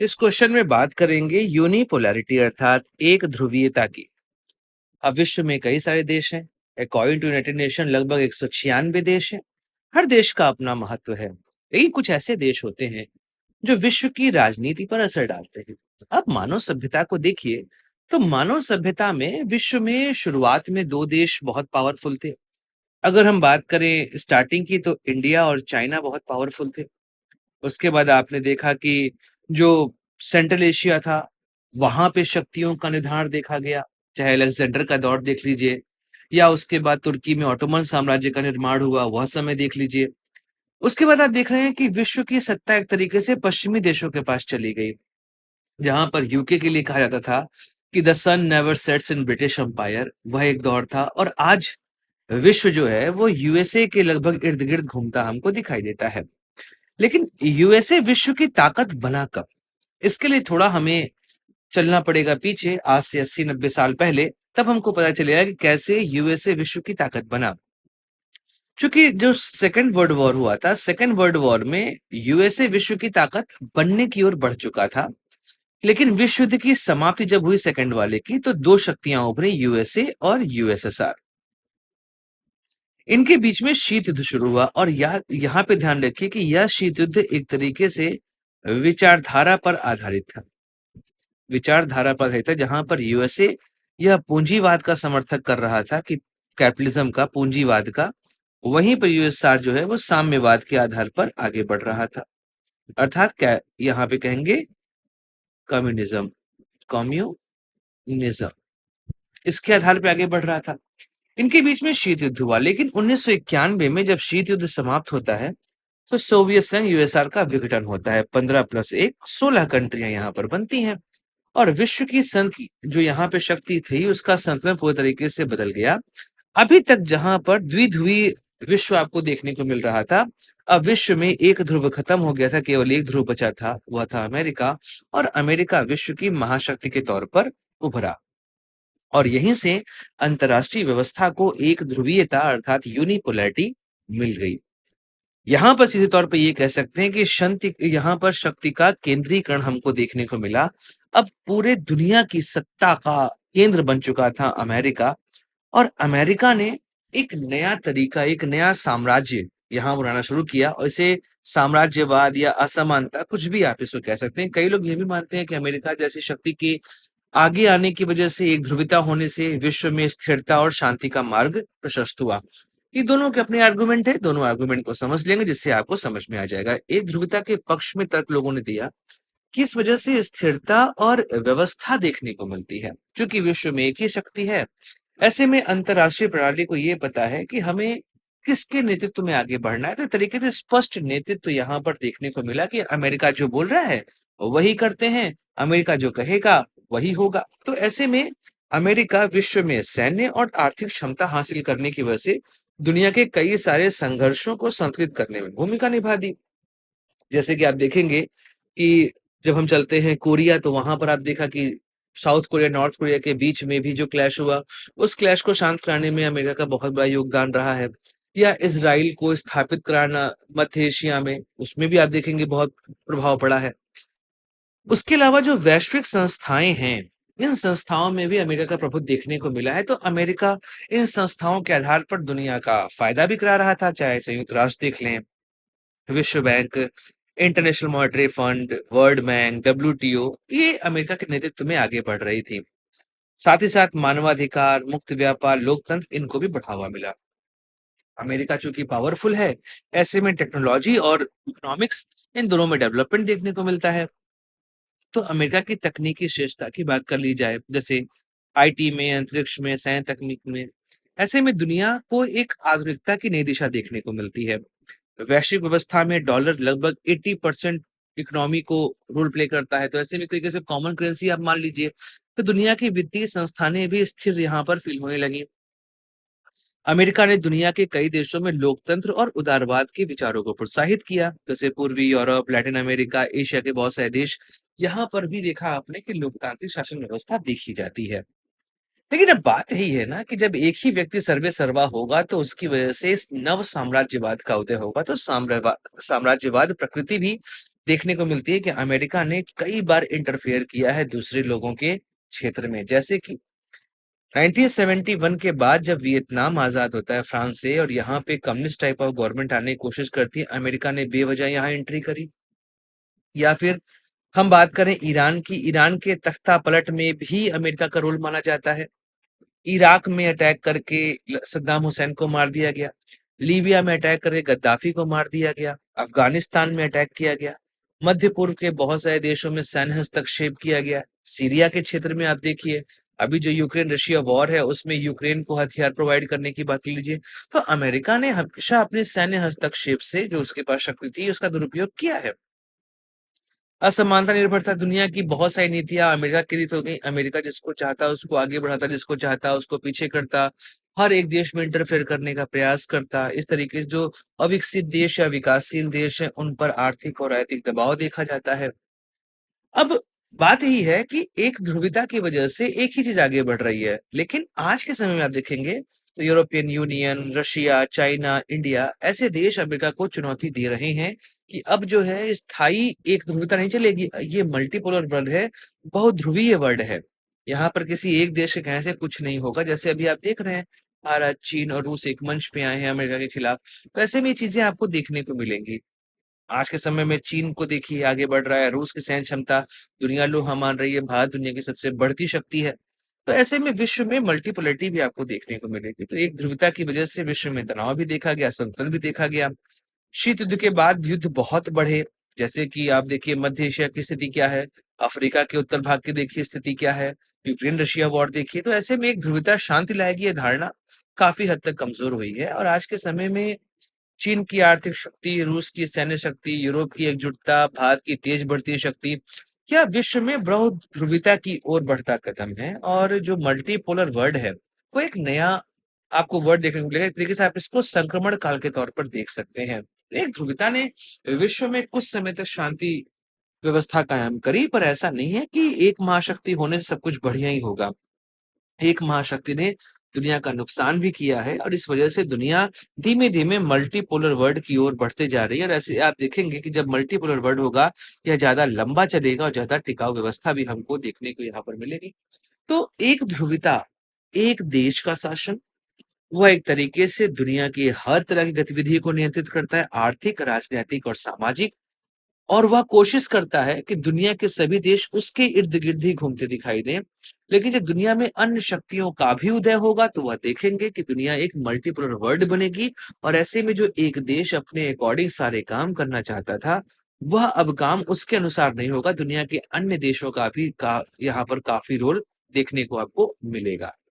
इस क्वेश्चन में बात करेंगे यूनिपोलैरिटी अर्थात एक ध्रुवीयता की। अब विश्व में कई सारे देश हैं। अकॉर्डिंग टू यूनाइटेड नेशन लगभग 196 देश हैं। हर देश का अपना महत्व है, लेकिन कुछ ऐसे देश होते हैं जो विश्व की राजनीति पर असर डालते हैं। अब मानव सभ्यता को देखिए, तो मानव सभ्यता में विश्व में शुरुआत में दो देश बहुत पावरफुल थे। अगर हम बात करें स्टार्टिंग की, तो इंडिया और चाइना बहुत पावरफुल थे। उसके बाद आपने देखा कि जो सेंट्रल एशिया था, वहां पे शक्तियों का निर्धारण देखा गया। चाहे अलेक्जेंडर का दौर देख लीजिए, या उसके बाद तुर्की में ऑटोमन साम्राज्य का निर्माण हुआ, वह समय देख लीजिए। उसके बाद आप देख रहे हैं कि विश्व की सत्ता एक तरीके से पश्चिमी देशों के पास चली गई, जहां पर यूके के लिए कहा जाता था कि the sun never sets in British empire. वह एक दौर था, और आज विश्व जो है वो यूएसए के लगभग इर्द गिर्द घूमता हमको दिखाई देता है। लेकिन यूएसए विश्व की ताकत बना कब? इसके लिए थोड़ा हमें चलना पड़ेगा पीछे, आज से 80-90 साल पहले। तब हमको पता चलेगा कि कैसे यूएसए विश्व की ताकत बना। क्योंकि जो सेकेंड वर्ल्ड वॉर हुआ था, सेकेंड वर्ल्ड वॉर में यूएसए विश्व की ताकत बनने की ओर बढ़ चुका था। लेकिन विश्व युद्ध की समाप्ति जब हुई सेकेंड वाले की, तो दो शक्तियां उभरी, यूएसए और यूएसएसआर। इनके बीच में शीत युद्ध शुरू हुआ, और यहाँ पे ध्यान रखिए कि यह शीत युद्ध एक तरीके से विचारधारा पर आधारित था। विचारधारा पर आधारित था, जहां पर यूएसए यह पूंजीवाद का समर्थक कर रहा था, कि कैपिटलिज्म का, पूंजीवाद का। वहीं पर यूएसआर जो है वो साम्यवाद के आधार पर आगे बढ़ रहा था। अर्थात क्या यहाँ पे कहेंगे, कम्युनिज्म, कम्युनिज्म, इसके आधार पर आगे बढ़ रहा था। इनके बीच में शीत युद्ध हुआ, लेकिन 1991 में जब शीत युद्ध समाप्त होता है, तो सोवियत संघ यूएसआर का विघटन होता है। 15+1 16 कंट्रियां यहाँ पर बनती हैं, और विश्व की जो यहाँ पे शक्ति थी, उसका संतुलन पूरी तरीके से बदल गया। अभी तक जहां पर द्विध्रुवी विश्व आपको देखने को मिल रहा था, अब विश्व में एक ध्रुव खत्म हो गया था, केवल एक ध्रुव बचा था, वह था अमेरिका। और अमेरिका विश्व की महाशक्ति के तौर पर उभरा, और यहीं से अंतरराष्ट्रीय व्यवस्था को एक ध्रुवीयता अर्थात यूनिपोलैरिटी मिल गई। यहाँ पर सीधे तौर पे ये कह सकते हैं कि यहाँ पर शक्ति का केंद्रीकरण हमको देखने को मिला। अब पूरे दुनिया की सत्ता का केंद्र बन चुका था अमेरिका, और अमेरिका ने एक नया तरीका, एक नया साम्राज्य यहाँ बनाना शुरू किया, और इसे साम्राज्यवाद या असमानता, कुछ भी आप इसको कह सकते हैं। कई लोग ये भी मानते हैं कि अमेरिका जैसी शक्ति के आगे आने की वजह से, एक ध्रुविता होने से, विश्व में स्थिरता और शांति का मार्ग प्रशस्त हुआ। ये दोनों के अपने आर्गुमेंट है, दोनों आर्गुमेंट को समझ लेंगे, जिससे आपको समझ में आ जाएगा। एक ध्रुविता के पक्ष में तर्क लोगों ने दिया कि इस वजह से स्थिरता और व्यवस्था देखने को मिलती है, क्योंकि विश्व में एक ही शक्ति है। ऐसे में अंतरराष्ट्रीय प्रणाली को ये पता है कि हमें किसके नेतृत्व में आगे बढ़ना है। तो तरीके से स्पष्ट नेतृत्व यहाँ पर देखने को मिला कि अमेरिका जो बोल रहा है वही करते हैं, अमेरिका जो कहेगा वही होगा। तो ऐसे में अमेरिका विश्व में सैन्य और आर्थिक क्षमता हासिल करने की वजह से दुनिया के कई सारे संघर्षों को संतुलित करने में भूमिका निभा दी। जैसे कि आप देखेंगे कि जब हम चलते हैं कोरिया, तो वहां पर आप देखा कि साउथ कोरिया नॉर्थ कोरिया के बीच में भी जो क्लैश हुआ, उस क्लैश को शांत कराने में अमेरिका का बहुत बड़ा योगदान रहा है। या इसराइल को स्थापित कराना मध्य एशिया में, उसमें भी आप देखेंगे बहुत प्रभाव पड़ा है। उसके अलावा जो वैश्विक संस्थाएं हैं, इन संस्थाओं में भी अमेरिका का प्रभुत्व देखने को मिला है। तो अमेरिका इन संस्थाओं के आधार पर दुनिया का फायदा भी करा रहा था। चाहे संयुक्त राष्ट्र देख लें, विश्व bank, international monetary fund, world bank, WTO, ये अमेरिका के नेतृत्व में आगे बढ़ रही थी। साथ ही साथ मानवाधिकार, मुक्त व्यापार, लोकतंत्र, इनको भी बढ़ावा मिला। अमेरिका चूंकि पावरफुल है, ऐसे में टेक्नोलॉजी और इकोनॉमिक्स, इन दोनों में डेवलपमेंट देखने को मिलता है। तो अमेरिका की तकनीकी श्रेष्ठता की बात कर ली जाए, जैसे आईटी में, अंतरिक्ष में, सैन्य तकनीक में, ऐसे में दुनिया को एक आधुनिकता की नई दिशा देखने को मिलती है। वैश्विक व्यवस्था में डॉलर लगभग 80% इकोनॉमी को रोल प्ले करता है। तो ऐसे में एक तरीके से कॉमन करेंसी आप मान लीजिए। तो दुनिया की वित्तीय संस्थानें भी स्थिर यहाँ पर फील होने लगी। अमेरिका ने दुनिया के कई देशों में लोकतंत्र और उदारवाद के विचारों को प्रोत्साहित किया, जैसे पूर्वी यूरोप, लैटिन अमेरिका, एशिया के बहुत सारे देश। यहाँ पर भी देखा आपने कि लोकतांत्रिक शासन व्यवस्था देखी जाती है। लेकिन अब बात यही है ना कि जब एक ही व्यक्ति सर्वे सर्वा होगा, तो उसकी वजह से इस नव साम्राज्यवाद का उदय होगा। तो साम्राज्यवाद प्रकृति भी देखने को मिलती है कि अमेरिका ने कई बार इंटरफेयर किया है दूसरे लोगों के क्षेत्र में, जैसे कि 1971 के बाद जब वियतनाम आजाद होता है फ्रांस से और यहाँ पे कम्युनिस्ट टाइप ऑफ गवर्नमेंट आने की कोशिश करती है, अमेरिका ने बेवजह यहाँ एंट्री करी। या फिर हम बात करें ईरान की, ईरान के तख्ता पलट में भी अमेरिका का रोल माना जाता है। इराक में अटैक करके सद्दाम हुसैन को मार दिया गया, लीबिया में अटैक करके गद्दाफी को मार दिया गया, अफगानिस्तान में अटैक किया गया, मध्य पूर्व के बहुत सारे देशों में सैन्य हस्तक्षेप किया गया। सीरिया के क्षेत्र में आप देखिए, अभी जो यूक्रेन रशिया वॉर है उसमें यूक्रेन को हथियार प्रोवाइड करने की बात लीजिए, तो अमेरिका ने हमेशा अपने सैन्य हस्तक्षेप से जो उसके पास शक्ति थी उसका दुरुपयोग किया है। असमानता निर्भरता दुनिया की बहुत सारी नीतियां अमेरिका के लिए हो गई। अमेरिका जिसको चाहता उसको आगे बढ़ाता, जिसको चाहता उसको पीछे करता, हर एक देश में इंटरफेयर करने का प्रयास करता। इस तरीके से जो अविकसित देश या विकासशील देश है उन पर आर्थिक और राजनीतिक दबाव देखा जाता है। अब बात यही है कि एक ध्रुवीयता की वजह से एक ही चीज आगे बढ़ रही है, लेकिन आज के समय में आप देखेंगे तो European union, Russia, China, India ऐसे देश अमेरिका को चुनौती दे रहे हैं कि अब जो है स्थायी एक ध्रुवीयता नहीं चलेगी, ये मल्टीपोलर वर्ल्ड है, बहुध्रुवीय वर्ल्ड है। यहाँ पर किसी एक देश के कहने से कुछ नहीं होगा। जैसे अभी आप देख रहे हैं भारत, चीन और रूस एक मंच पे आए हैं अमेरिका के खिलाफ, तो ऐसे में ये चीजें आपको देखने को मिलेंगी। आज के समय में चीन को देखिए आगे बढ़ रहा है, रूस की सहन क्षमता दुनिया लोहा मान रही है, भारत दुनिया की सबसे बढ़ती शक्ति है। तो ऐसे में विश्व में मल्टीपोलरिटी भी आपको देखने को मिलेगी। तो एक ध्रुवता की वजह से विश्व में तनाव भी देखा गया, संतुलन भी देखा गया। शीत युद्ध के बाद युद्ध बहुत बढ़े, जैसे कि आप देखिए मध्य एशिया की स्थिति क्या है, अफ्रीका के उत्तर भाग की देखिए स्थिति क्या है, यूक्रेन रशिया वॉर देखिए। तो ऐसे में एक ध्रुवता शांति लाएगी, ये धारणा काफी हद तक कमजोर हुई है। और आज के समय में चीन की आर्थिक शक्ति, रूस की सैन्य शक्ति, यूरोप की एकजुटता, भारत की तेज बढ़ती शक्ति, क्या विश्व में बहुध्रुवीता की ओर बढ़ता कदम है। और जो मल्टीपोलर वर्ल्ड है वो एक नया आपको वर्ड देखने को मिलेगा। एक तरीके से आप इसको संक्रमण काल के तौर पर देख सकते हैं। एक ध्रुवीयता ने विश्व में कुछ समय तक शांति व्यवस्था कायम करी, पर ऐसा नहीं है कि एक महाशक्ति होने से सब कुछ बढ़िया ही होगा। एक महाशक्ति ने दुनिया का नुकसान भी किया है और इस वजह से दुनिया धीमे-धीमे मल्टीपोलर वर्ल्ड की ओर बढ़ते जा रही है। और ऐसे आप देखेंगे कि जब मल्टीपोलर वर्ल्ड होगा, यह ज़्यादा लंबा चलेगा और ज़्यादा टिकाऊ व्यवस्था भी हमको देखने को यहाँ पर मिलेगी। तो एक ध्रुवीयता, एक देश का शासन, वह एक तरीके से दुनिया की हर तरह की गतिविधि को नियंत्रित करता है, आर्थिक, राजनैतिक और सामाजिक। और वह कोशिश करता है कि दुनिया के सभी देश उसके इर्द-गिर्द ही घूमते दिखाई दें। लेकिन जब दुनिया में अन्य शक्तियों का भी उदय होगा, तो वह देखेंगे कि दुनिया एक मल्टीपोलर वर्ल्ड बनेगी और ऐसे में जो एक देश अपने अकॉर्डिंग सारे काम करना चाहता था, वह अब काम उसके अनुसार नहीं होगा। दुनिया के अन्य देशों का भी यहाँ पर काफ़ी रोल देखने को आपको मिलेगा।